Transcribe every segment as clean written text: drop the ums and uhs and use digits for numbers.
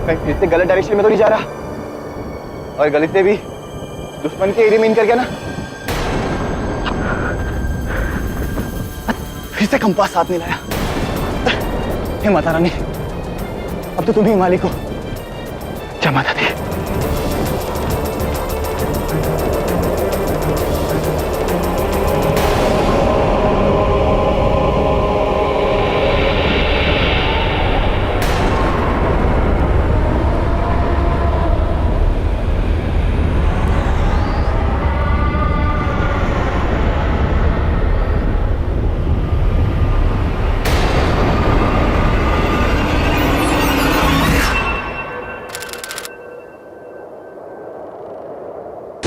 कहीं फिर से गलत डायरेक्शन में तो नहीं जा रहा और गलती से भी दुश्मन के एरिया में इन कर गया ना। फिर से कंपास साथ नहीं लाया। हे माता रानी, अब तो तुम ही मालिक हो। जय माता दी।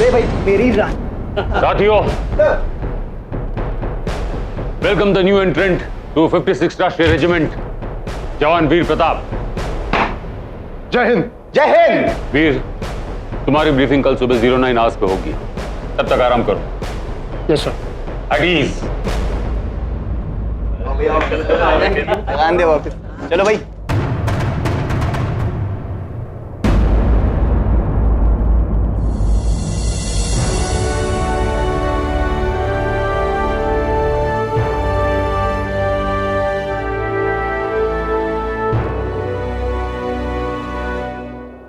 भाई मेरी साथियों, welcome the new entrant to 56 Rashtriya regiment, जवान वीर प्रताप। जय हिंद। जय हिंद। वीर, तुम्हारी ब्रीफिंग कल सुबह 09 आवर्स पे होगी, तब तक आराम करो। Yes sir. At ease. दे वापस। चलो भाई।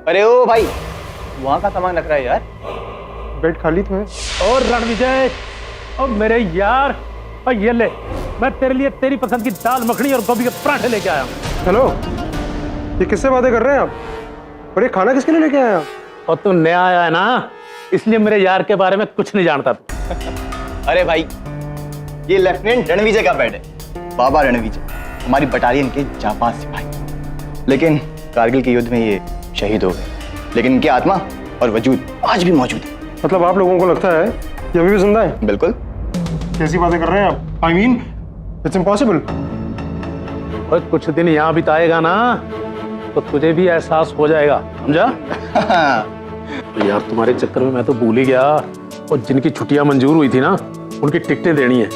अरे ओ भाई, वहां का सामान रख रहा है यार। बेड खाली तो है। और रणविजय, और मेरे यार, और ये ले, मैं तेरे लिए तेरी पसंद की दाल मखनी और गोभी के पराठे लेके आया हूँ। हेलो, ये किससे बातें कर रहे हैं आप? और ये खाना किसके लिए लेके आए आप? और तू नया आया है ना, इसलिए मेरे यार के बारे में कुछ नहीं जानता तू। अरे भाई, ये लेफ्टिनेंट रणविजय का बेड है। बाबा रणविजय, हमारी बटालियन के जांबाज सिपाही। लेकिन कारगिल के युद्ध में ये शहीद हो गए, लेकिन इनकी आत्मा और वजूद आज भी मौजूद है। मतलब आप लोगों को लगता है ये अभी भी जिंदा है? बिल्कुल। कैसी बातें कर रहे हैं आप? I mean, it's impossible। और कुछ दिन यहाँ बिताएगा ना, तो तुझे भी एहसास हो जाएगा, समझा? तो यार तुम्हारे चक्कर में मैं तो भूल ही गया, और जिनकी छुट्टियां मंजूर हुई थी ना, उनकी टिकटें देनी है।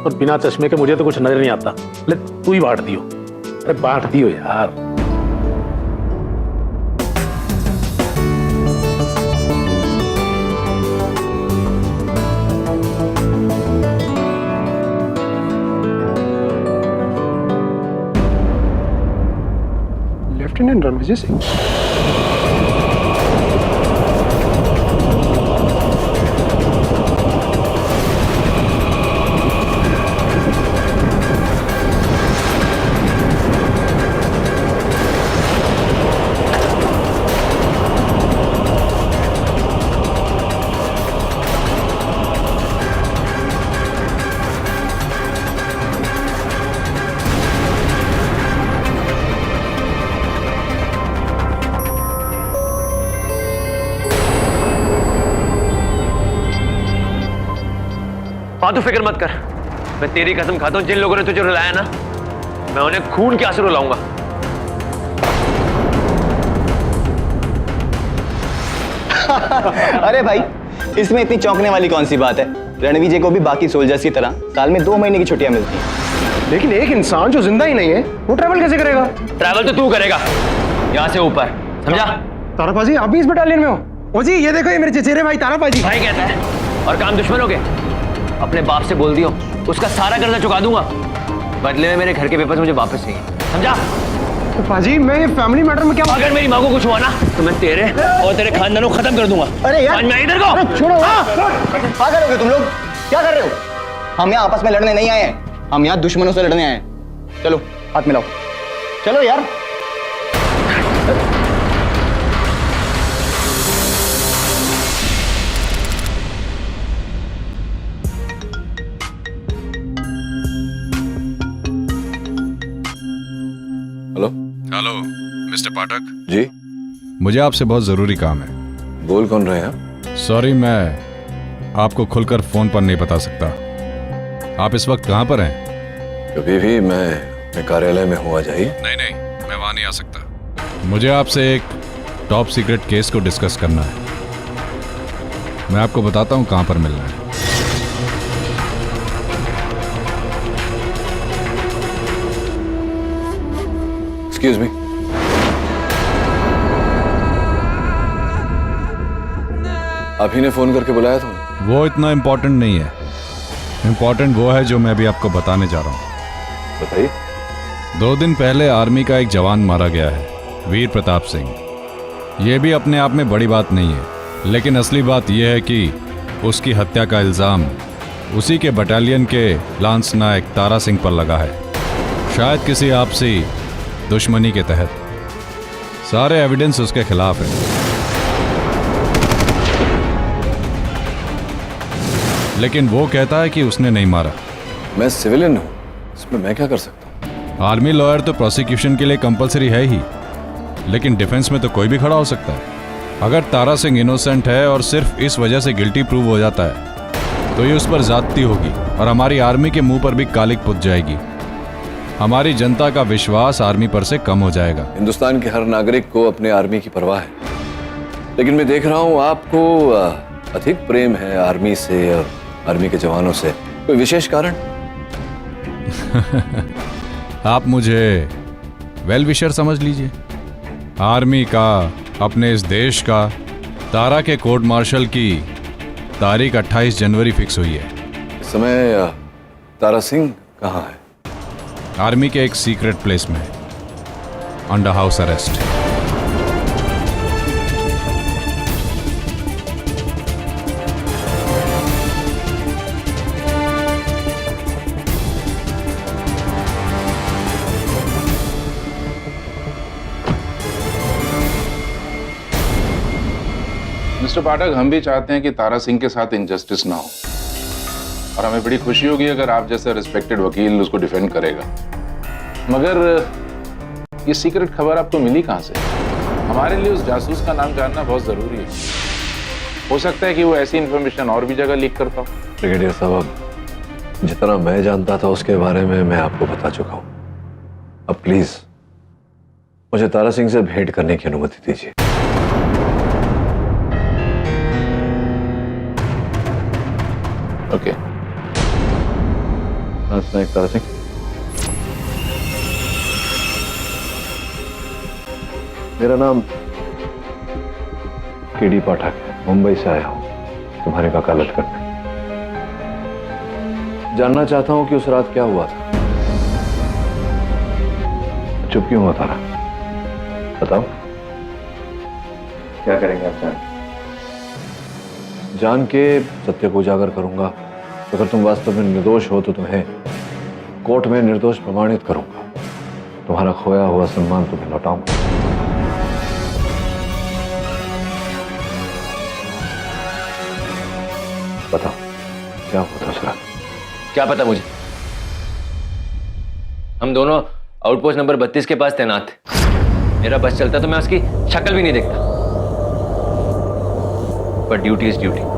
और बिना चश्मे के मुझे तो कुछ नजर नहीं आता। ले तू ही बांट दियो। अरे बांट दियो यार। लेफ्टिनेंट रणविजय सिंह। तू फिक्र मत कर, मैं तेरी कसम खाता हूं, जिन लोगों ने तुझे रुलाया ना, मैं उन्हें खून के आंसू रुलाऊंगा। अरे भाई, इसमें इतनी चौंकने वाली कौन सी बात है? रणविजय को भी बाकी सोल्जर्स की तरह साल में 2 महीने की छुट्टियां मिलती हैं। लेकिन एक इंसान जो जिंदा ही नहीं है, वो ट्रैवल कैसे करेगा? ट्रैवल तो तू करेगा, यहां से ऊपर, समझा? तारापाजी, आप भी इस बटालियन में हो? ओ जी, ये देखो, ये मेरे चचेरे भाई तारापाजी। भाई कहता है और काम दुश्मनों के। अपने बाप से बोल दियो, उसका सारा कर्जा चुका दूंगा, बदले में मेरे घर के पेपर्स मुझे वापस चाहिए, समझा? तो पाजी, मैं ये फैमिली मैटर में क्या? अगर मेरी माँ को कुछ हुआ ना, तो मैं तेरे और तेरे खानदान को खत्म कर दूंगा। अरे यार, मैं इधर को छोड़ो। क्या करोगे तुम लोग? क्या कर रहे हो? हम यहाँ आपस में लड़ने नहीं आए हैं, हम यहाँ दुश्मनों से लड़ने आए हैं। चलो हाथ मिलाओ, चलो यार। Hello mister Pathak ji. मुझे आपसे बहुत जरूरी काम है। बोल कौन रहे हैं आप? सॉरी, मैं आपको खुलकर फोन पर नहीं बता सकता। आप इस वक्त कहाँ पर हैं? कभी भी मैं अपने कार्यालय में हूँ, आ जाइए। नहीं, मैं वहां नहीं आ सकता। मुझे आपसे एक टॉप सीक्रेट केस को डिस्कस करना है। मैं आपको बताता हूँ कहाँ पर मिलना है। Excuse me. आप ही ने फोन करके बुलाया था? वो इतना इम्पोर्टेंट नहीं है। इम्पोर्टेंट वो है जो मैं अभी आपको बताने जा रहा हूँ। बताइए। 2 दिन पहले आर्मी का एक जवान मारा गया है, वीर प्रताप सिंह। ये भी अपने आप में बड़ी बात नहीं है, लेकिन असली बात यह है कि उसकी हत्या का इल्ज़ाम उसी के बटालियन के लांस नायक तारा सिंह पर लगा है, शायद किसी आपसी दुश्मनी के तहत। सारे एविडेंस उसके खिलाफ है। लेकिन वो कहता है कि उसने नहीं मारा। मैं सिविलियन हूँ, इसमें मैं क्या कर सकता हूँ? आर्मी लॉयर तो प्रोसिक्यूशन के लिए कंपलसरी है ही, लेकिन डिफेंस में तो कोई भी खड़ा हो सकता है। अगर तारा सिंह इनोसेंट है और सिर्फ इस वजह से गिल्टी प्रूव हो जाता है तो ये उस पर ज्यादती होगी और हमारी आर्मी के मुंह पर भी कालिक पुत जाएगी। हमारी जनता का विश्वास आर्मी पर से कम हो जाएगा। हिंदुस्तान के हर नागरिक को अपने आर्मी की परवाह है, लेकिन मैं देख रहा हूँ आपको अधिक प्रेम है आर्मी से और आर्मी के जवानों से। कोई विशेष कारण? आप मुझे वेल विशर समझ लीजिए। आर्मी का, अपने इस देश का, तारा के कोर्ट मार्शल की तारीख 28 जनवरी फिक्स हुई है। इस समय तारा सिंह कहाँ है? आर्मी के एक सीक्रेट प्लेस में, अंडर हाउस अरेस्ट। मिस्टर पाठक, हम भी चाहते हैं कि तारा सिंह के साथ इनजस्टिस ना हो, और हमें बड़ी खुशी होगी अगर आप जैसा रिस्पेक्टेड वकील उसको डिफेंड करेगा। मगर ये सीक्रेट खबर आपको मिली कहां से? हमारे लिए उस जासूस का नाम जानना बहुत जरूरी है। हो सकता है कि वो ऐसी इंफॉर्मेशन और भी जगह लीक करता हो। ब्रिगेडियर साहब, जितना मैं जानता था उसके बारे में मैं आपको बता चुका हूं। अब प्लीज मुझे तारा सिंह से भेंट करने की अनुमति दीजिए। ओके। तारा सिंह, मेरा नाम केडी पाठक है। मुंबई से आया हूं तुम्हारी वकालत करने। जानना चाहता हूं कि उस रात क्या हुआ था। चुप क्यों हुआ तारा? बताओ। क्या करेंगे आप? जान के सत्य को उजागर करूंगा। अगर तुम वास्तव में निर्दोष हो तो तुम्हें कोर्ट में निर्दोष प्रमाणित करूंगा। तुम्हारा खोया हुआ सम्मान तुम्हें लौटाऊंगा। बताओ क्या हुआ था उस रात? क्या पता मुझे। हम दोनों आउटपोस्ट नंबर 32 के पास तैनात थे। मेरा बस चलता तो मैं उसकी शक्ल भी नहीं देखता, पर ड्यूटी इज ड्यूटी।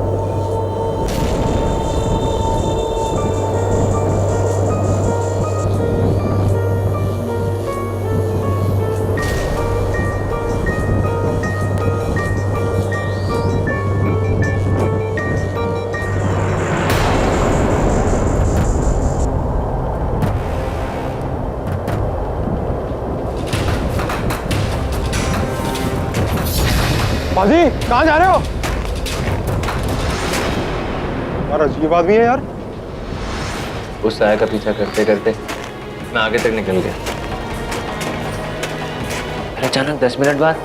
बाजी, कहाँ जा रहे हो? यार अजीब आदमी है यार। उस साया का पीछा करते करते मैं आगे तक निकल गया। फिर अचानक 10 मिनट बाद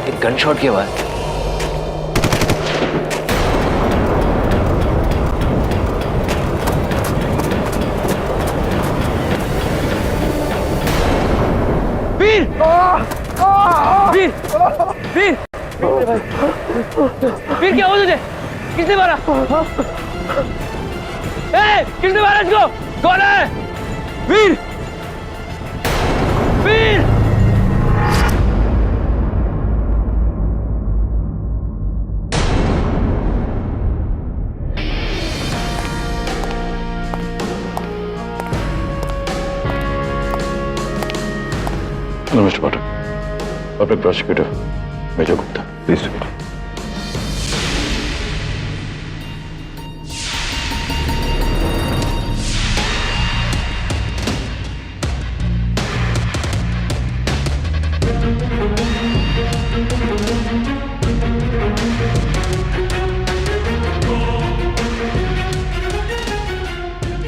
एक गन शॉट की आवाज। वीर! वीर! वीर! वीर, क्या हुआ तुझे? किसने मारा? किसने मारा इसको? कौन है? Veer! Veer! Mister Pathak, public prosecutor major Gupta, please.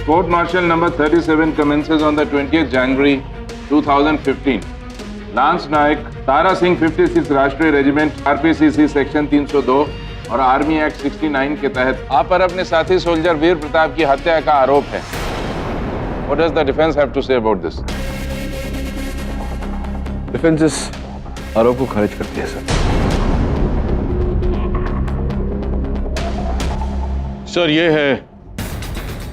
Court Martial number 37 commences on the 20th January 2015. Lance Naik, Tara Singh 56 Rashtriya regiment RPCC section 302 और आर्मी एक्ट 69 के तहत आप पर अपने साथी सोल्जर वीर प्रताप की हत्या का आरोप है। What does the defense have to say about this? Defence इस आरोप को खारिज करती है सर। सर, ये है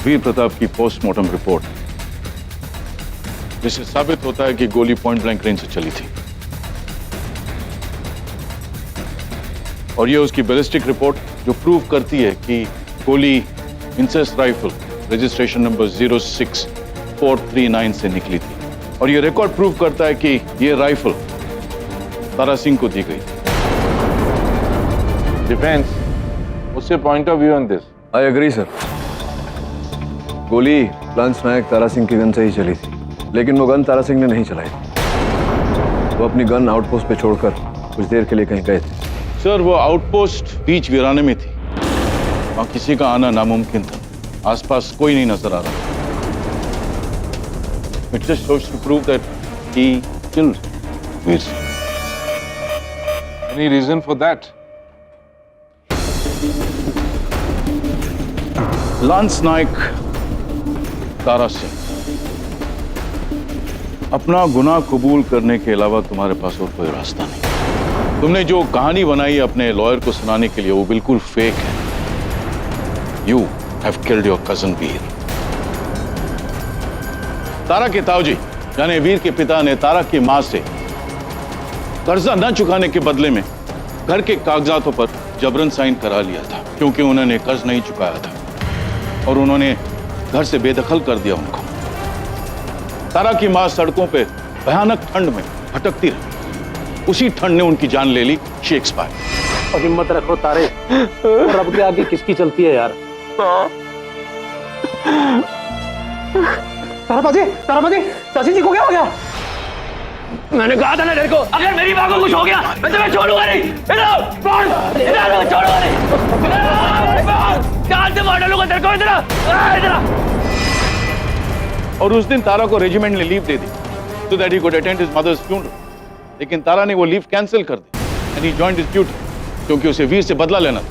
वीर प्रताप की पोस्टमार्टम रिपोर्ट, जिससे साबित होता है कि गोली पॉइंट ब्लैंक रेंज से चली थी। और ये उसकी बैलिस्टिक रिपोर्ट जो प्रूव करती है कि गोली इंसेस राइफल रजिस्ट्रेशन नंबर 06439 से निकली थी। और ये रिकॉर्ड प्रूव करता है कि ये राइफल तारा सिंह को दी गई। Defense, what's your point of view on this? I agree sir. गोली लांस नायक तारा सिंह की गन से ही चली थी, लेकिन वो गन तारा सिंह ने नहीं चलाई। वो अपनी गन आउटपोस्ट पे छोड़कर कुछ देर के लिए कहीं गए थे। सर, वो आउटपोस्ट बीच वीराने में थी, वहां किसी का आना नामुमकिन था। आसपास कोई नहीं नजर आ रहा। It just shows to prove that he killed Veer Singh. Any reason for that? Lance naik, Tara Singh, अपना गुनाह कबूल करने के अलावा तुम्हारे पास और कोई रास्ता नहीं। तुमने जो कहानी बनाई अपने लॉयर को सुनाने के लिए वो बिल्कुल फेक है। You have killed your cousin वीर। तारा के ताऊजी यानी वीर के पिता ने तारा की मां से कर्जा न चुकाने के बदले में घर के कागजातों पर जबरन साइन करा लिया था, क्योंकि उन्होंने कर्ज नहीं चुकाया था और उन्होंने घर से बेदखल कर दिया उनको। तारा की मां सड़कों पे भयानक ठंड में भटकती रही। उसी ठंड ने उनकी जान ले ली। She expired. और हिम्मत रखो तारे, रब के आगे किसकी चलती है यार। ताराबाजी, चाची जी को क्या हो गया? मैंने कहा था ना तेरे को, अगर मेरी माँ को कुछ हो गया मैं तुम्हें छोड़ूंगा नहीं। छोड़ूंगा नहीं। जान से मार डालूंगा तेरे को। इधर और उस दिन तारा को रेजिमेंट ने leave they the so that he could attend his mother's funeral. लेकिन तारा ने वो लीव कैंसिल कर दी and he joined his duty, क्योंकि उसे वीर से बदला लेना था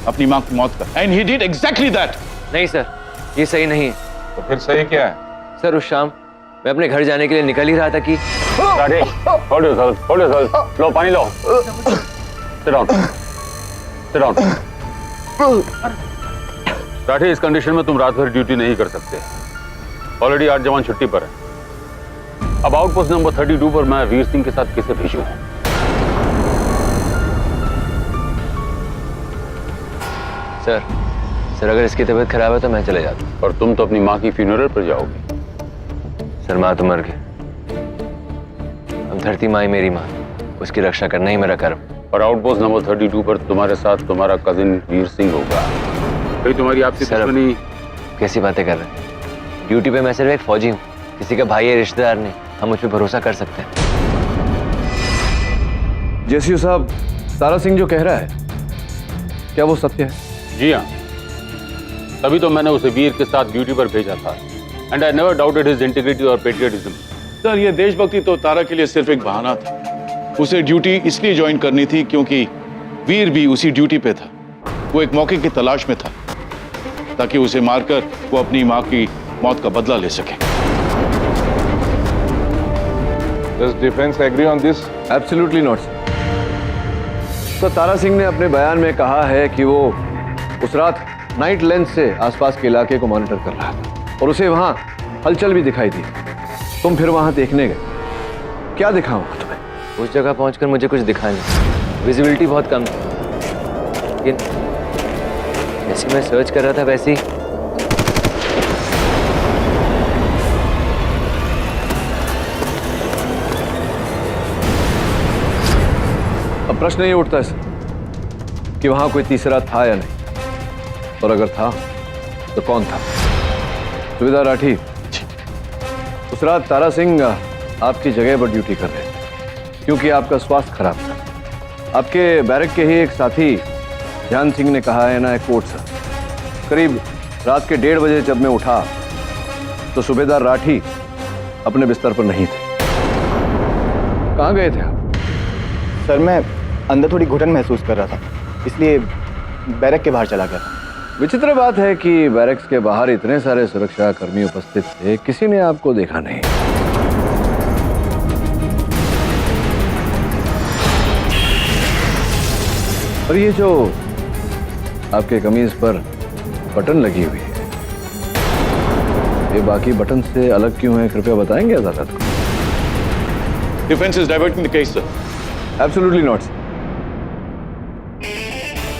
अपनी मां की मौत का। And he did exactly that. नहीं सर, ये सही नहीं है। तो फिर सही क्या है? सर, उस शाम मैं अपने घर जाने के लिए निकल ही रहा था कि hold yourself. लो पानी लो। Sit down. राठे, इस कंडीशन में तुम रात भर ड्यूटी नहीं कर सकते। ऑलरेडी 8 जवान छुट्टी पर है। अब आउटपोस्ट नंबर 32 पर मैं वीर सिंह के साथ किसे भेजूं? सर अगर इसकी तबीयत खराब है तो मैं चले जाता हूँ। और तुम तो अपनी माँ की फ्यूनरल पर जाओगे। सर, माँ तो मर गई। अब धरती माँ ही मेरी माँ, उसकी रक्षा करना ही मेरा कर्म। और आउटपोस्ट नंबर 32 पर तुम्हारे साथ तुम्हारा कजिन वीर सिंह होगा। भाई, तुम्हारी आपसी दुश्मनी। कैसी बातें कर रहे हैं? ड्यूटी पे मैं सिर्फ एक फौजी हूँ, किसी का भाई या रिश्तेदार नहीं। हम मुझ पे भरोसा कर सकते हैं। जेसीओ साहब, तारा सिंह जो कह रहा है क्या वो सत्य है? जी हाँ, तभी तो मैंने उसे वीर के साथ ड्यूटी पर भेजा था। And I never doubted his integrity और पेट्रियटिज्म। सर, ये देशभक्ति तो तारा के लिए सिर्फ एक बहाना था। उसे ड्यूटी इसलिए ज्वाइन करनी थी क्योंकि वीर भी उसी ड्यूटी पे था। वो एक मौके की तलाश में था ताकि उसे मारकर वो अपनी मां की मौत का बदला ले सके। Does defense agree on this? Absolutely not sir. तो तारा सिंह ने अपने बयान में कहा है कि वो उस रात नाइट लेंस से आसपास के इलाके को मॉनिटर कर रहा था और उसे वहां हलचल भी दिखाई दी। तुम फिर वहां देखने गए, क्या दिखा वहां तुम्हें? उस जगह पहुंचकर मुझे कुछ दिखा नहीं। विजिबिलिटी बहुत कम थी, लेकिन जैसे मैं सर्च कर रहा था वैसे ही अब प्रश्न ये उठता है सर कि वहां कोई तीसरा था या नहीं, और अगर था तो कौन था? सुविधा राठी, उस रात तारा सिंह आपकी जगह पर ड्यूटी कर रहे थे क्योंकि आपका स्वास्थ्य खराब था। आपके बैरक के ही एक साथी ध्यान सिंह ने कहा है ना, एक कोट सर, करीब रात के 1:30 बजे जब मैं उठा तो सूबेदार राठी अपने बिस्तर पर नहीं थे। कहाँ गए थे आप? सर मैं अंदर थोड़ी घुटन महसूस कर रहा था, इसलिए बैरक के बाहर चला गया था। विचित्र बात है कि बैरक्स के बाहर इतने सारे सुरक्षा कर्मी उपस्थित थे, किसी ने आपको देखा नहीं। और ये जो आपके कमीज पर बटन लगी हुई है, ये बाकी बटन से अलग क्यों है, कृपया बताएंगे अदालत को? Defence is diverting the case, sir. Absolutely not.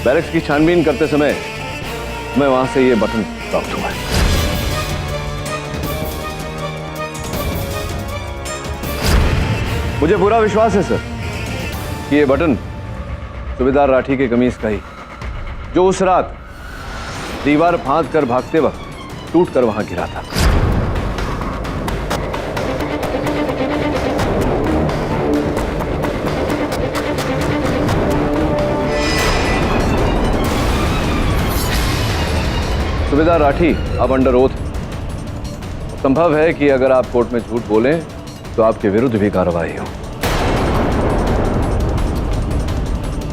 Barracks की छानबीन करते समय मैं वहां से ये बटन प्राप्त हुआ है। मुझे पूरा विश्वास है सर कि ये बटन सूबेदार राठी के कमीज का ही, जो उस रात दीवार फांद कर भागते वक्त टूट कर वहां गिरा था। सूबेदार राठी अब अंडर ओथ। संभव है कि अगर आप कोर्ट में झूठ बोलें तो आपके विरुद्ध भी कार्रवाई हो।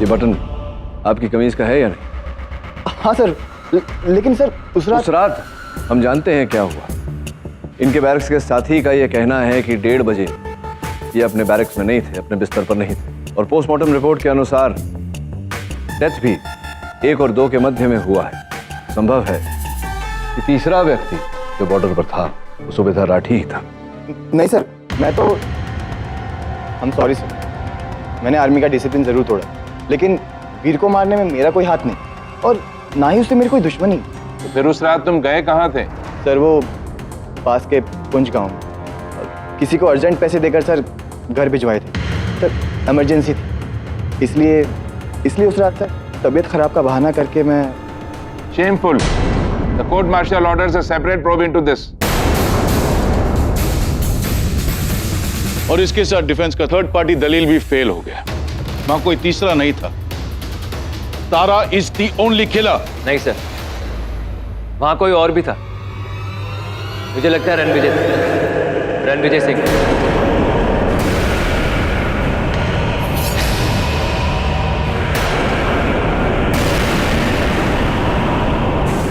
ये बटन आपकी कमीज का है या नहीं? हाँ सर, लेकिन सर उस रात हम जानते हैं क्या हुआ। इनके बैरक्स के साथी का यह कहना है कि 1:30 बजे ये अपने बैरक्स में नहीं थे, अपने बिस्तर पर नहीं थे, और पोस्टमार्टम रिपोर्ट के अनुसार डेथ भी 1 और 2 के मध्य में हुआ है। संभव है कि तीसरा व्यक्ति जो बॉर्डर पर था वो सूबेदार राठी ही था। नहीं सर, मैं तो I'm सॉरी सर, मैंने आर्मी का डिसिप्लिन जरूर तोड़ा, लेकिन वीर को मारने में मेरा कोई हाथ नहीं और ना ही उससे मेरी कोई दुश्मनी। तो फिर उस रात तुम गए कहाँ थे? सर वो पास के पुंज गांव में किसी को अर्जेंट पैसे देकर सर घर भिजवाए थे। सर इमरजेंसी थी, इसलिए उस रात सर तबीयत खराब का बहाना करके मैं। Shameful. The court martial orders a separate probe into this. और इसके साथ डिफेंस का थर्ड पार्टी दलील भी फेल हो गया। वहां कोई तीसरा नहीं था। तारा इज दी ओनली किलर। नहीं सर, वहां कोई और भी था। मुझे लगता है रणविजय सिंह।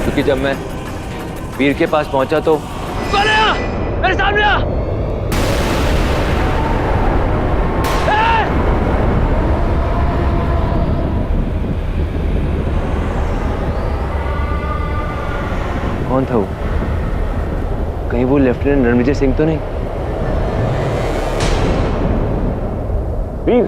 क्योंकि जब मैं वीर के पास पहुंचा तो कौन आया? मेरे सामने आ! कौन था वो? कहीं वो लेफ्टिनेंट रणविजय सिंह तो नहीं? वीर,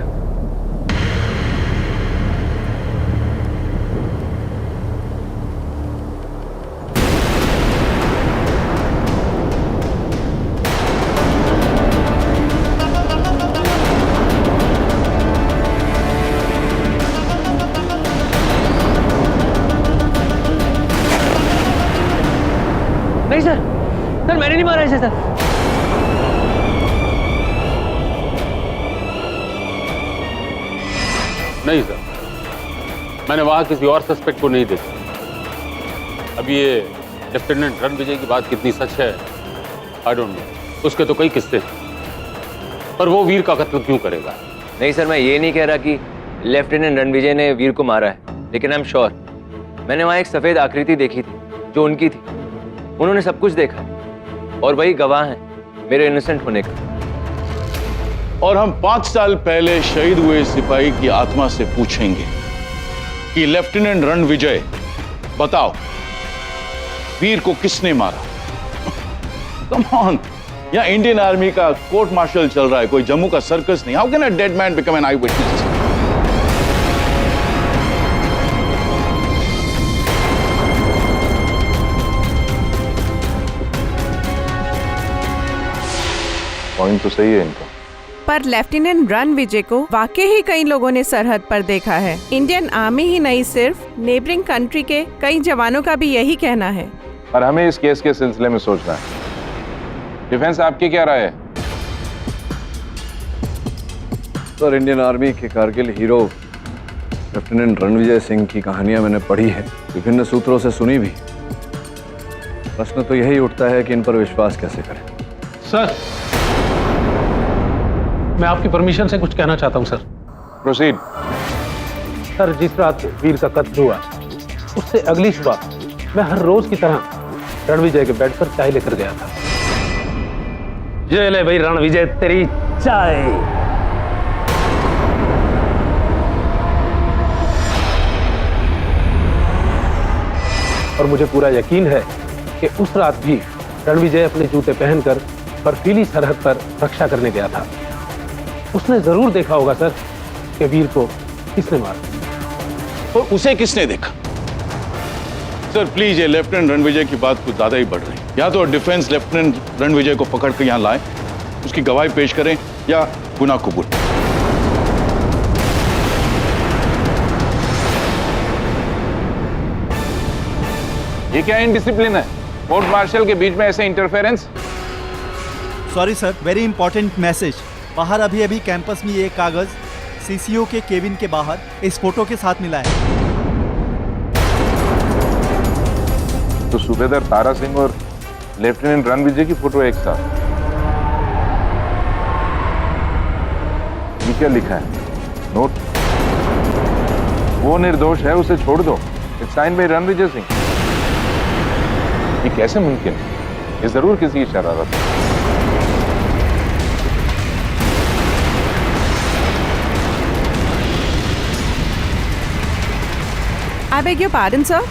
नहीं सर, मैंने नहीं मारा इसे सर। नहीं सर, मैंने वहां किसी और सस्पेक्ट को नहीं देखा। अब ये लेफ्टिनेंट रणविजय की बात कितनी सच है आई डोंट नो। उसके तो कई किस्से हैं, पर वो वीर का कत्ल क्यों करेगा? नहीं सर, मैं ये नहीं कह रहा कि लेफ्टिनेंट रणविजय ने वीर को मारा है, लेकिन आई एम श्योर मैंने वहां एक सफेद आकृति देखी थी जो उनकी थी। उन्होंने सब कुछ देखा और वही गवाह हैं मेरे इनोसेंट होने का। और हम 5 साल पहले शहीद हुए सिपाही की आत्मा से पूछेंगे कि लेफ्टिनेंट रणविजय, बताओ वीर को किसने मारा? कम ऑन, यहाँ इंडियन आर्मी का कोर्ट मार्शल चल रहा है, कोई जम्मू का सर्कस नहीं। How can a dead man become an I witness? Point तो सही है इनका। पर लेफ्टिनेंट रणविजय को वाकई ही कई लोगों ने सरहद पर देखा है। इंडियन आर्मी ही नहीं, सिर्फ नेबरिंग कंट्री के कई जवानों का भी यही कहना है। और हमें इस केस के सिलसिले में सोचना है। डिफेंस आपकी क्या राय है? सर, इंडियन आर्मी के कारगिल हीरो लेफ्टिनेंट रणविजय सिंह की कहानियां मैंने पढ़ी है, विभिन्न सूत्रों से सुनी भी। प्रश्न तो यही उठता है कि इन पर विश्वास कैसे करें। सर, मैं आपकी परमिशन से कुछ कहना चाहता हूं सर। प्रोसीड। सर, जिस रात वीर का कत्ल हुआ उससे अगली सुबह मैं हर रोज की तरह रणविजय के बेड पर चाय लेकर गया था। ये ले भाई रणविजय, तेरी चाय। और मुझे पूरा यकीन है कि उस रात भी रणविजय अपने जूते पहनकर बर्फीली सरहद पर रक्षा करने गया था। उसने जरूर देखा होगा सर कि वीर को किसने मारा। और उसे किसने देखा? सर प्लीज, ये लेफ्टिनेंट रणविजय की बात कुछ ज्यादा ही बढ़ रही है। या तो डिफेंस लेफ्टिनेंट रणविजय को पकड़ कर यहां लाएं, उसकी गवाही पेश करें, या गुनाह कबूल। ये क्या इनडिसिप्लिन है? कोर्ट मार्शल के बीच में ऐसे interference? Sorry sir, very important message. बाहर अभी अभी कैंपस में ये कागज सीसीओ के केबिन के बाहर इस फोटो के साथ मिला है। तो सूबेदार तारा सिंह और लेफ्टिनेंट रणविजय की फोटो एक साथ। ये क्या लिखा है? नोट। वो निर्दोष है, उसे छोड़ दो। It's sign by Ranvijay Singh. ये कैसे मुमकिन है? ये जरूर किसी की शरारत है। I beg your pardon sir.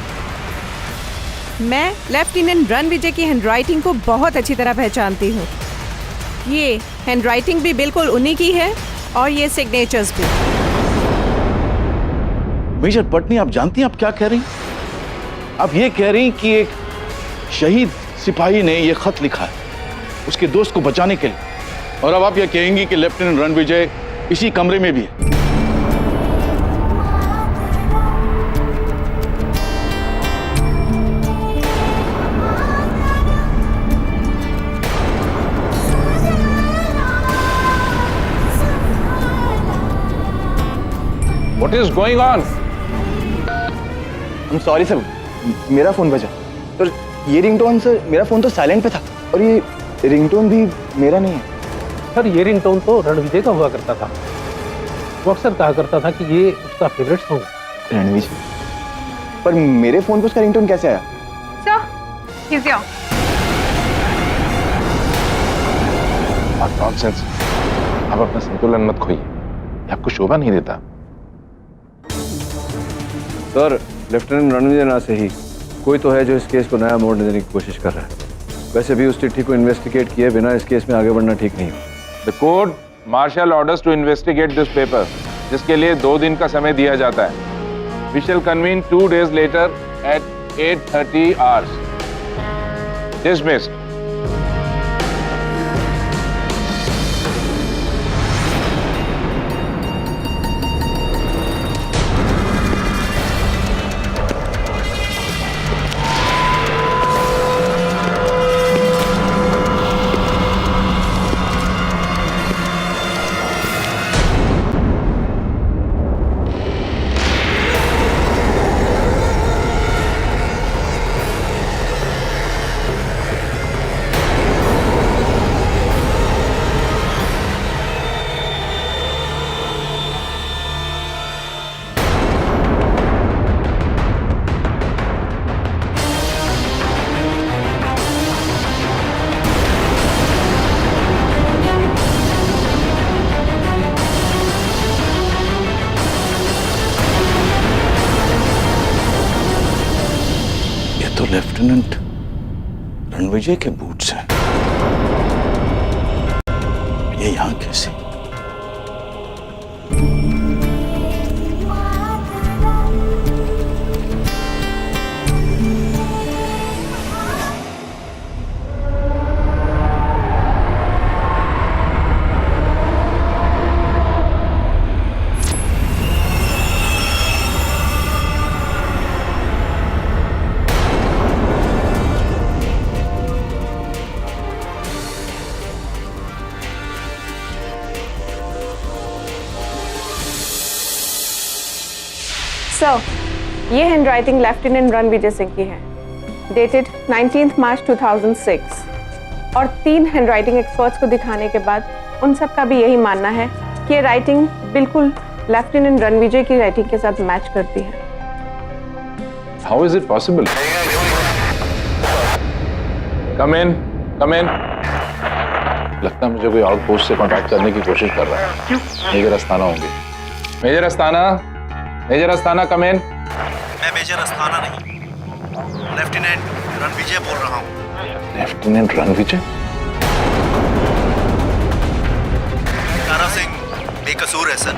मैं लेफ्टिनेंट रणविजय की हैंडराइटिंग को बहुत अच्छी तरह पहचानती हूँ। ये हैंडराइटिंग भी बिल्कुल उन्हीं की है और ये सिग्नेचर्स भी। मेजर पटनी, आप जानती हैं आप क्या कह रही हैं? आप ये कह रही हैं कि एक शहीद सिपाही ने ये खत लिखा है उसके दोस्त को बचाने के लिए, और अब आप ये कहेंगी कि लेफ्टिनेंट रणविजय इसी कमरे में भी है। What is going on? I'm sorry sir, मेरा फोन बजा। और ये रिंगटोन सर, मेरा फोन तो साइलेंट पे था और ये रिंगटोन भी मेरा नहीं है। सर, ये रिंगटोन तो रणविजय का हुआ करता था। वो अक्सर कहा करता था कि ये उसका फेवरेट सॉन्ग है। रणविजय? पर मेरे फोन पे उसका रिंगटोन कैसे आया? नॉनसेंस। आप अपना संतुलन मत खोइए, ये आपको शोभा नहीं देता। सर, लेफ्टिनेंट रणविजय ना से ही कोई तो है जो इस केस को नया मोड़ देने की कोशिश कर रहा है। वैसे भी उस चिट्ठी को इन्वेस्टिगेट किए बिना इस केस में आगे बढ़ना ठीक नहीं है। The court martial orders to investigate this paper, जिसके लिए 2 दिन का समय दिया जाता है। We shall convene 2 days later at 8:30 hours. Dismissed. तो लेफ्टिनेंट रणविजय के बूट्स हैं। ये यहां कैसे? सर, ये हैंडराइटिंग लेफ्टिनेंट रणविजय सिंह की है डेटेड 19 मार्च 2006 और 3 हैंडराइटिंग एक्सपर्ट्स को दिखाने के बाद उन सब का भी यही मानना है कि ये राइटिंग बिल्कुल लेफ्टिनेंट रणविजय की राइटिंग के साथ मैच करती है। How is it possible? Come in, come in. लगता है मुझे कोई आउट पोस्ट से कांटेक्ट करने की कोशिश कर रहा है। मेजर अस्थाना होंगे। मेजर अस्थाना, मेजर अस्थाना, कम इन। मैं मेजर अस्थाना नहीं, लेफ्टिनेंट रणविजय बोल रहा हूँ। लेफ्टिनेंट रणविजय? तारा सिंह बेकसूर है सर।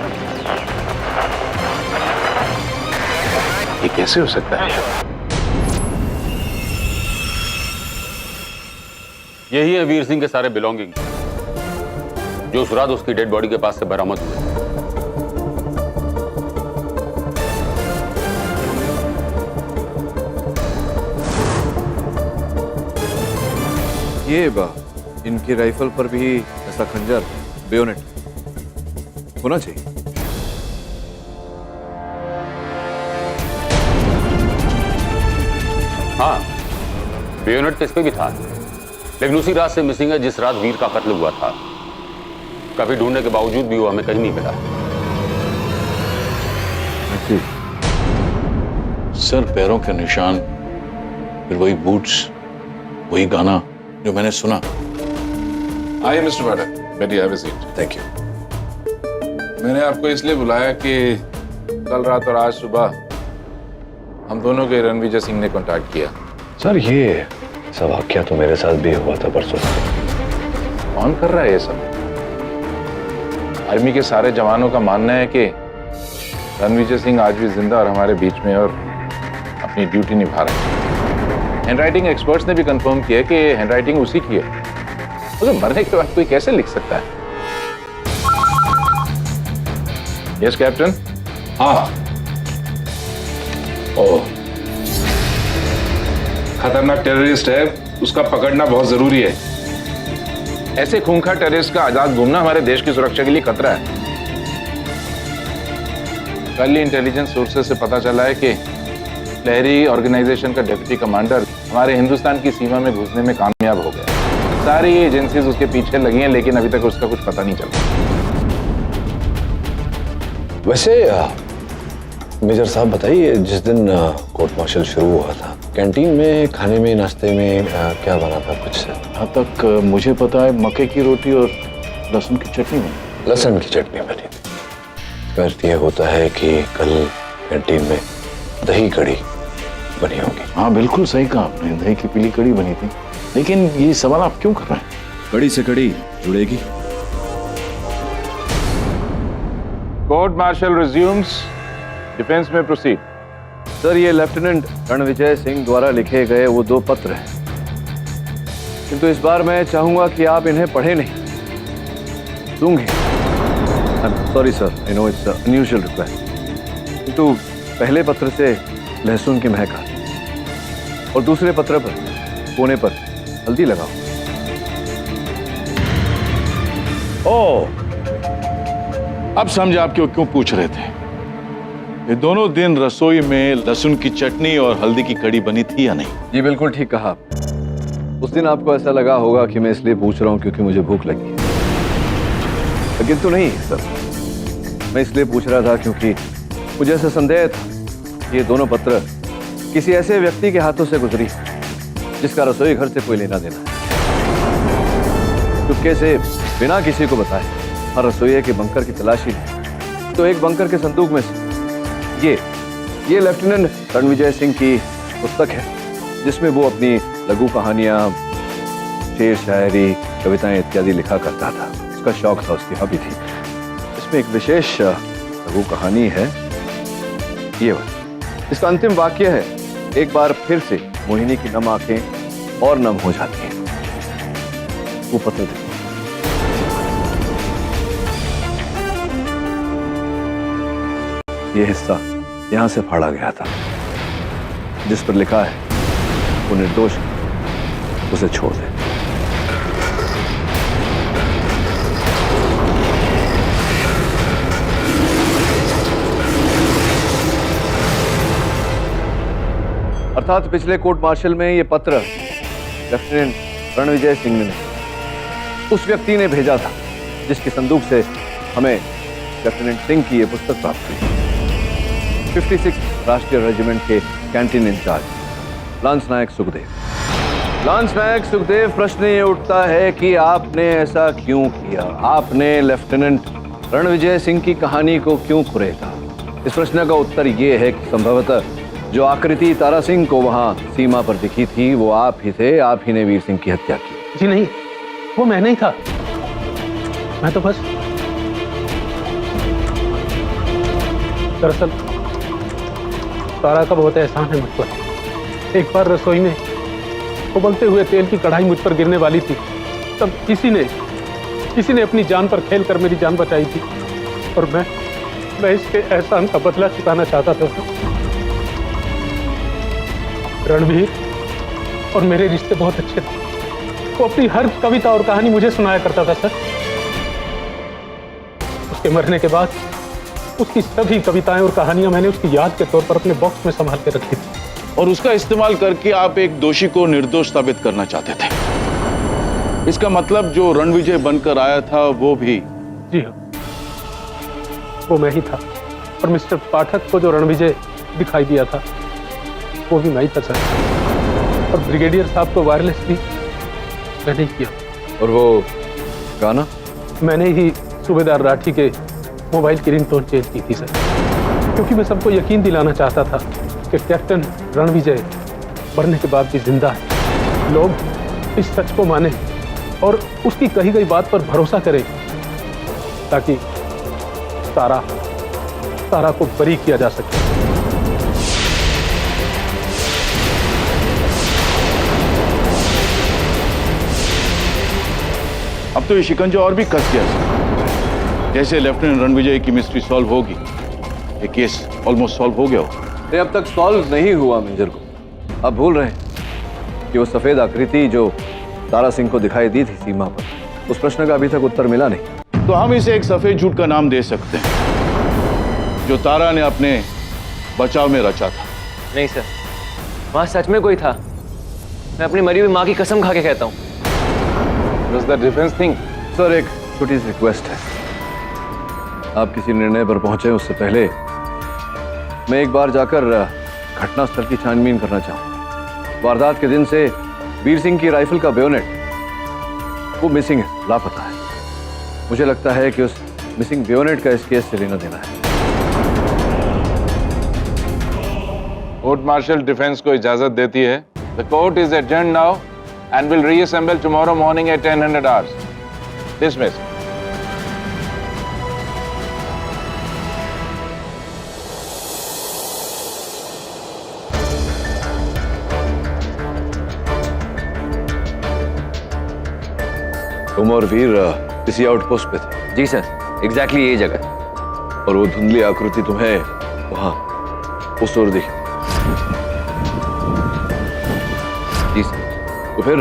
ये कैसे हो सकता है? यही है वीर सिंह के सारे बिलोंगिंग जो उस रात उसकी डेड बॉडी के पास से बरामद हुए। ये इनकी राइफल पर भी ऐसा खंजर, बेयोनेट होना चाहिए। हाँ, बेयोनेट किस पे भी था, लेकिन उसी रात से मिसिंग है जिस रात वीर का कत्ल हुआ था। काफी ढूंढने के बावजूद भी वो हमें कहीं नहीं मिला। सर, पैरों के निशान, फिर वही बूट्स, वही गाना जो मैंने सुना। आइए मिस्टर पाठक, बैठिए, have a seat. Thank you. मैंने आपको इसलिए बुलाया कि कल रात और आज सुबह हम दोनों के रणविजय सिंह ने कांटेक्ट किया। सर, ये सब वाकया तो मेरे साथ भी हुआ था परसों। कौन कर रहा है ये सब? आर्मी के सारे जवानों का मानना है कि रणविजय सिंह आज भी जिंदा और हमारे बीच में और अपनी ड्यूटी निभा रहे हैं। हैंडराइटिंग एक्सपर्ट्स ने भी कंफर्म किया कि हैंडराइटिंग उसी की है। तो मरने के बाद कोई कैसे लिख सकता है? Yes captain. हाँ, ओह, खतरनाक टेररिस्ट है, उसका पकड़ना बहुत जरूरी है। ऐसे खूंखार टेररिस्ट का आजाद घूमना हमारे देश की सुरक्षा के लिए खतरा है। कल ही इंटेलिजेंस सोर्सेज से पता चला है कि लहरी ऑर्गेनाइजेशन का डेप्यूटी कमांडर हमारे हिंदुस्तान की सीमा में घुसने में कामयाब हो गया। सारी एजेंसीज उसके पीछे लगी हैं, लेकिन अभी तक उसका कुछ पता नहीं चला। वैसे मेजर साहब बताइए, जिस दिन कोर्ट मार्शल शुरू हुआ था, कैंटीन में खाने में, नाश्ते में क्या बना था कुछ? जहाँ तक मुझे पता है मक्के की रोटी और लहसुन की चटनी बनी। लहसुन की चटनी बनी थी। अर्थ ये होता है कि कल कैंटीन में दही कड़ी बनी होगी। हाँ, बिल्कुल सही कहा आपने, दही की पीली कड़ी बनी थी। लेकिन ये सवाल आप क्यों कर रहे हैं? कड़ी से कड़ी जुड़ेगी। कोर्ट मार्शल रिज्यूम्स, डिफेंस में प्रोसीड। सर, ये लेफ्टिनेंट रणविजय सिंह द्वारा लिखे गए वो 2 पत्र हैं, किंतु इस बार मैं चाहूंगा कि आप इन्हें पढ़े नहीं। दूंगी। Sorry sir, I know it's unusual request, किंतु पहले पत्र से लहसुन की महक आती और दूसरे पत्र पर कोने पर हल्दी लगाओ। ओह, अब समझा आप क्यों पूछ रहे थे। ये दोनों दिन रसोई में लहसुन की चटनी और हल्दी की कड़ी बनी थी या नहीं? जी बिल्कुल ठीक कहा। उस दिन आपको ऐसा लगा होगा कि मैं इसलिए पूछ रहा हूं क्योंकि मुझे भूख लगी है, लेकिन तो नहीं सर, मैं इसलिए पूछ रहा था क्योंकि मुझे ऐसा संदेह था कि ये दोनों पत्र किसी ऐसे व्यक्ति के हाथों से गुजरी जिसका रसोई घर से कोई लेना देना है। चुपके से बिना किसी को बताए हर रसोइये के बंकर की तलाशी ली, तो एक बंकर के संदूक में से ये लेफ्टिनेंट रणविजय सिंह की पुस्तक है, जिसमें वो अपनी लघु कहानियां, शेर शायरी, कविताएं इत्यादि लिखा करता था। उसका शौक था, उसकी हॉबी थी। इसमें एक विशेष लघु कहानी है ये वाली। इसका अंतिम वाक्य है, एक बार फिर से मोहिनी की नम आंखें और नम हो जाती हैं। वो पत्र देखो। ये हिस्सा यहां से फाड़ा गया था, जिस पर लिखा है वो निर्दोष है, उसे छोड़ दे। अर्थात पिछले कोर्ट मार्शल में ये पत्र लेफ्टिनेंट रणविजय सिंह ने उस व्यक्ति ने भेजा था जिसके संदूक से हमें लेफ्टिनेंट सिंह की ये पुस्तक प्राप्त हुई। 56 राष्ट्रीय रेजिमेंट के कैंटीन इंचार्ज लांस नायक सुखदेव। लांस नायक सुखदेव, प्रश्न ये उठता है कि आपने ऐसा क्यों किया? आपने लेफ्टिनेंट रणविजय सिंह की कहानी को क्यों कुरेदा? इस प्रश्न का उत्तर ये है कि संभवतः जो आकृति तारा सिंह को वहां सीमा पर दिखी थी वो आप ही थे। आप ही ने वीर सिंह की हत्या की। जी नहीं, वो मैं नहीं था। मैं तो बस दरअसल तारा का बहुत एहसान है मुझ पर। एक बार रसोई में उबलते हुए तेल की कढ़ाई मुझ पर गिरने वाली थी, तब किसी ने अपनी जान पर खेल कर मेरी जान बचाई थी और मैं इसके एहसान का बदला चुकाना चाहता था। रणवीर और मेरे रिश्ते बहुत अच्छे थे। वो अपनी हर कविता और कहानी मुझे सुनाया करता था सर। उसके मरने के बाद उसकी सभी कविताएं और कहानियां मैंने उसकी याद के तौर पर अपने बॉक्स में संभाल के रखी थी। और उसका इस्तेमाल करके आप एक दोषी को निर्दोष साबित करना चाहते थे। इसका मतलब जो रणविजय बनकर आया था वो भी? जी हाँ, वो मैं ही था। और मिस्टर पाठक को जो रणविजय दिखाई दिया था वो भी मैं ही था सर। और ब्रिगेडियर साहब को वायरलेस भी मैंने ही किया। और वो गाना? मैंने ही सूबेदार राठी के मोबाइल की रिंगटोन चेंज की थी सर, क्योंकि मैं सबको यकीन दिलाना चाहता था कि कैप्टन रणविजय मरने के बाद भी जिंदा है। लोग इस सच को माने और उसकी कही गई बात पर भरोसा करें ताकि तारा को बरी किया जा सके। अब तो ये शिकंजा और भी कस गया है। जैसे लेफ्टिनेंट रणविजय की मिस्ट्री सॉल्व होगी, ये केस ऑलमोस्ट सॉल्व हो गया हो। ये अब तक सॉल्व नहीं हुआ मेजर को। आप भूल रहे हैं कि वो सफेद आकृति जो तारा सिंह को दिखाई दी थी सीमा पर, उस प्रश्न का अभी तक उत्तर मिला नहीं। तो हम इसे एक सफेद झूठ का नाम दे सकते हैं जो तारा ने अपने बचाव में रचा था। नहीं सर, वहां सच में कोई था। मैं अपनी मरी हुई माँ की कसम खा के कहता हूँ। Does the defense think? Sir, एक छोटी सी रिक्वेस्ट है। आप किसी निर्णय पर पहुंचे उससे पहले मैं एक बार जाकर घटनास्थल की छानबीन करना चाहूँ। वारदात के दिन से वीर सिंह की राइफल का बेयोनेट वो मिसिंग है, लापता है। मुझे लगता है कि उस मिसिंग बेयोनेट का इस केस से लेना देना है। कोर्ट मार्शल डिफेंस को इजाजत देती है। The court is adjourned now and will reassemble tomorrow morning at 10:00 hours. Dismissed. तुम और वीर किसी आउटपोस्ट पे थे? जी सर, एग्जैक्टली यही जगह। और वो धुंधली आकृति तुम्हें वहां उस ओर दिखी? जी सर। तो फिर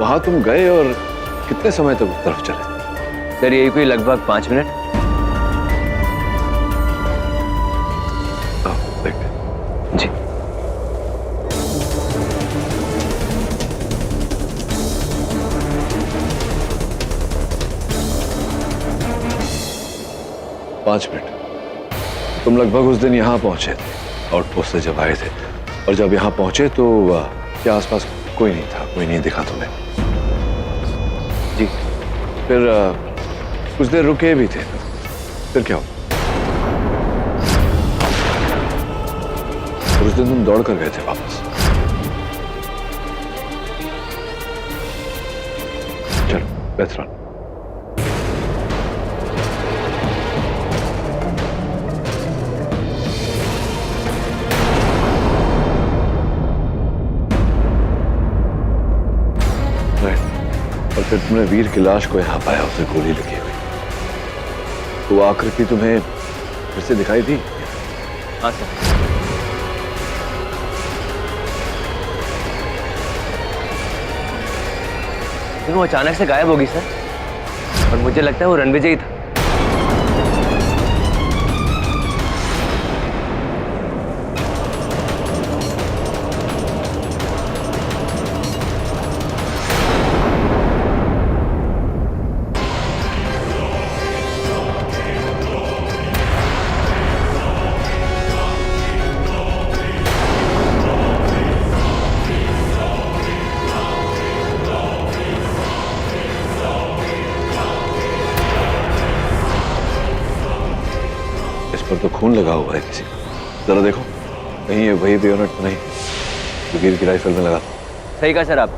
वहां तुम गए और कितने समय तक उस तरफ चले? सर, यही कोई लगभग 5 मिनट। देखते। जी। पांच मिनट। तुम लगभग उस दिन यहाँ पहुंचे थे, आउटपोस्ट से जब आए थे। और जब यहाँ पहुंचे तो क्या आसपास कोई नहीं था? कोई नहीं दिखा तुम्हें? जी। फिर कुछ देर रुके भी थे, फिर क्या हुआ? उस दिन तुम दौड़ कर गए थे वापस। चलो बेहतर। और फिर तुमने वीर की लाश को यहाँ पाया, उसे गोली लगी हुई। तो वो आकृति तुम्हें फिर से दिखाई दी? हाँ सर। वो अचानक से गायब होगी सर, और मुझे लगता है वो रणविजय ही था। पर तो खून लगा हुआ है किसी का। जरा देखो कहीं ये वही बेयोनेट तो नहीं जो वीर की राइफल में लगा था। सही कहा सर आप,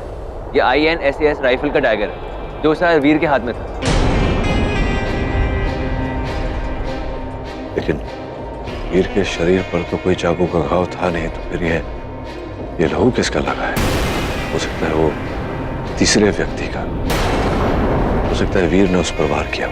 ये INSAS राइफल का डैगर है जो सर वीर के हाथ में था। लेकिन वीर के शरीर पर तो कोई चाकू का घाव था नहीं, तो फिर ये लहू किसका लगा है? हो सकता है वो तीसरे व्यक्ति का, हो सकता है वीर ने उस पर वार किया।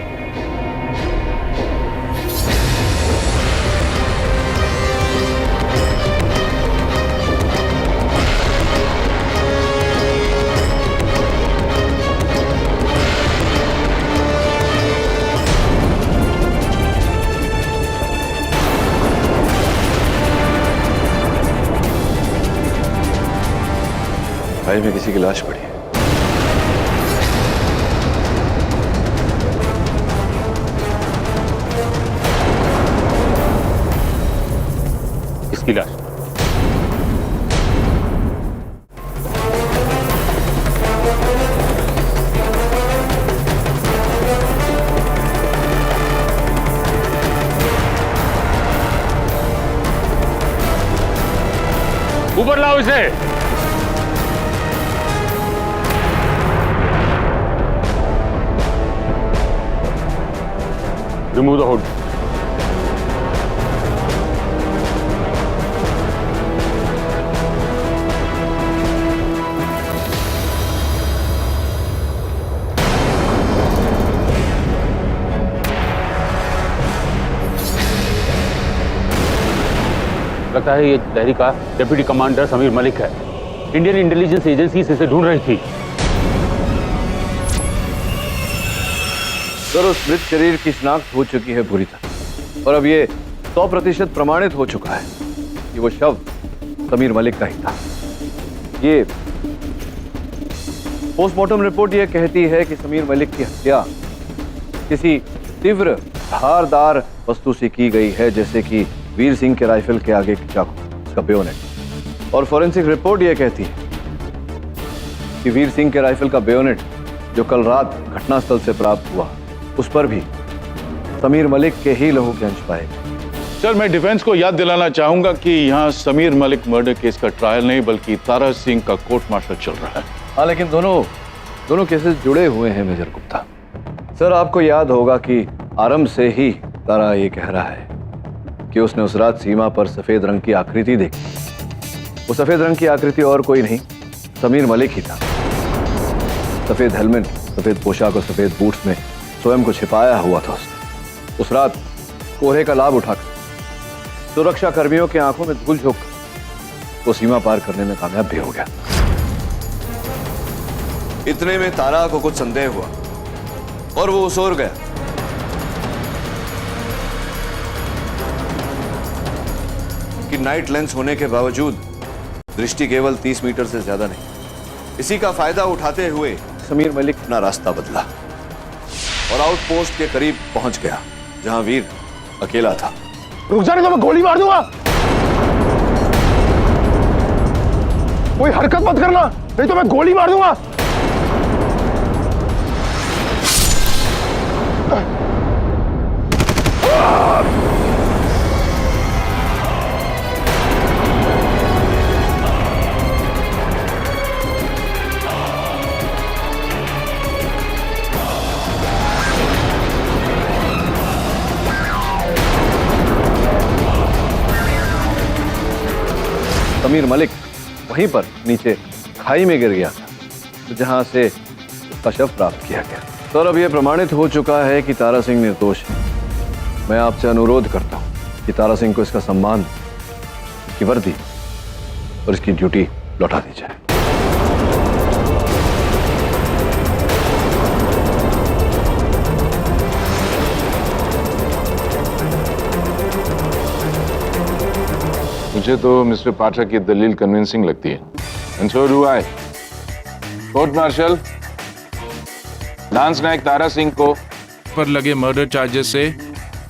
भाई में किसी की लाश पड़ी है। किसकी लाश? ऊपर लाओ इसे। Remove the hood. लगता है ये लहरी का डेप्यूटी कमांडर समीर मलिक है। इंडियन इंटेलिजेंस एजेंसी इसे ढूंढ रही थी। सर उस मृत शरीर की शिनाख्त हो चुकी है पूरी तरह, और अब ये 100% प्रमाणित हो चुका है कि वो शव समीर मलिक का ही था। ये पोस्टमार्टम रिपोर्ट ये कहती है कि समीर मलिक की हत्या किसी तीव्र धारदार वस्तु से की गई है, जैसे कि वीर सिंह के राइफल के आगे की चाकू, उसका बेयोनेट। और फॉरेंसिक रिपोर्ट ये कहती है कि वीर सिंह के राइफल का बेयोनेट जो कल रात घटनास्थल से प्राप्त हुआ, उस पर भी समीर मलिक के ही लहू के अंश पाए गए। सर मैं डिफेंस को याद दिलाना चाहूंगा कि यहाँ समीर मलिक मर्डर केस का ट्रायल नहीं बल्कि तारा सिंह का कोर्ट मार्शल चल रहा है। हाँ, लेकिन दोनों केसेस जुड़े हुए हैं मेजर गुप्ता। सर आपको याद होगा कि आरंभ से ही तारा ये कह रहा है कि उसने उस रात सीमा पर सफेद रंग की आकृति देखी। वो सफेद रंग की आकृति और कोई नहीं, समीर मलिक ही था। सफेद हेलमेट, सफेद पोशाक और सफेद बूट्स में स्वयं को छिपाया हुआ था उसने। उस रात कोहरे का लाभ उठाकर सुरक्षा कर्मियों की आंखों में धूल झोंक वो सीमा पार करने में कामयाब भी हो गया। इतने में तारा को कुछ संदेह हुआ और वो उस ओर गया। कि नाइट लेंस होने के बावजूद दृष्टि केवल 30 मीटर से ज्यादा नहीं। इसी का फायदा उठाते हुए समीर मलिक अपना रास्ता बदला और आउटपोस्ट के करीब पहुंच गया जहां वीर अकेला था। रुक जा नहीं तो मैं गोली मार दूंगा। कोई हरकत मत करना, नहीं तो मैं गोली मार दूंगा। समीर मलिक वहीं पर नीचे खाई में गिर गया था, जहां से उसका शव प्राप्त किया गया। तो अब यह प्रमाणित हो चुका है कि तारा सिंह निर्दोष है। मैं आपसे अनुरोध करता हूं कि तारा सिंह को इसका सम्मान, इसकी वर्दी और इसकी ड्यूटी लौटा दी जाए। मुझे तो मिस्टर पाठक की दलील कन्विंसिंग लगती है। And so do I. Court martial, lance naik Tara Singh को पर लगे मर्डर चार्जेस से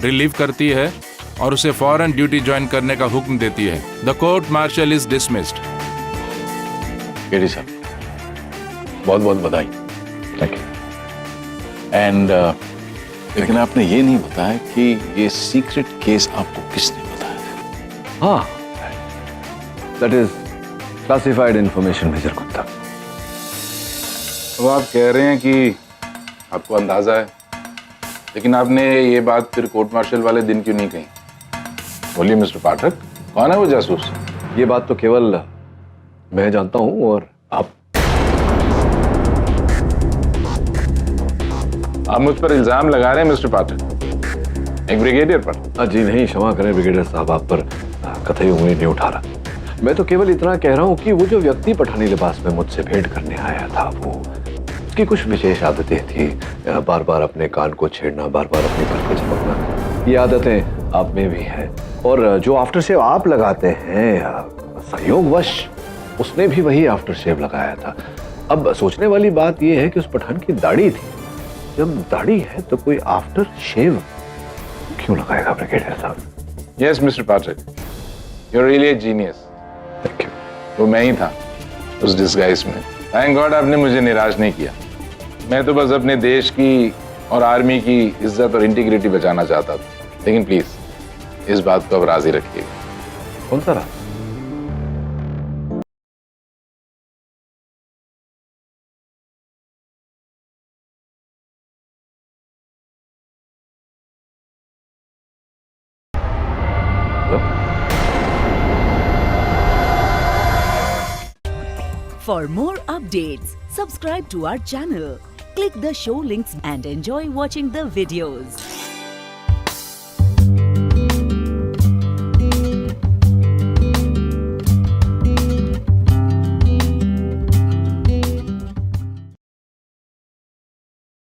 रिलीव करती है और उसे फौरन ड्यूटी ज्वाइन करने का हुक्म देती है। The court martial is dismissed. KD साहब बहुत बहुत बधाई। Thank you. एंड लेकिन आपने ये नहीं बताया कि ये सीक्रेट केस आपको किसने बताया? हाँ, that is classified information Major Gupta. अब आप कह रहे हैं कि आपको अंदाजा है, लेकिन आपने ये बात फिर कोर्ट मार्शल वाले दिन क्यों नहीं कही? बोलिए मिस्टर पाठक, कौन है वो जासूस? ये बात तो केवल मैं जानता हूं और आप मुझ पर इल्जाम लगा रहे हैं मिस्टर पाठक, एक ब्रिगेडियर पर। जी नहीं, क्षमा करें ब्रिगेडियर साहब, आप पर कतई उंगली नहीं उठा रहा। मैं तो केवल इतना कह रहा हूं कि वो जो व्यक्ति पठानी लिबास में मुझसे भेंट करने आया था, वो उसकी कुछ विशेष आदतें थी। बार बार अपने कान को छेड़ना, बार बार अपनी पलकें झपकना, ये आदतें आप में भी है। और जो आफ्टर शेव आप लगाते हैं, संयोगवश उसने भी वही आफ्टर शेव लगाया था। अब सोचने वाली बात यह है कि उस पठान की दाढ़ी थी। जब दाढ़ी है तो कोई आफ्टर शेव क्यों लगाएगा ब्रिगेडियर साहब? Yes mister Pathak, you are really a genius. Thank you. वो मैं ही था उस डिस्गाइज में। थैंक गॉड आपने मुझे निराश नहीं किया। मैं तो बस अपने देश की और आर्मी की इज्जत और इंटीग्रिटी बचाना चाहता था। लेकिन प्लीज इस बात को अब राजी रखिएगा। कौन सा राज? For more updates, subscribe to our channel, click the show links and enjoy watching the videos.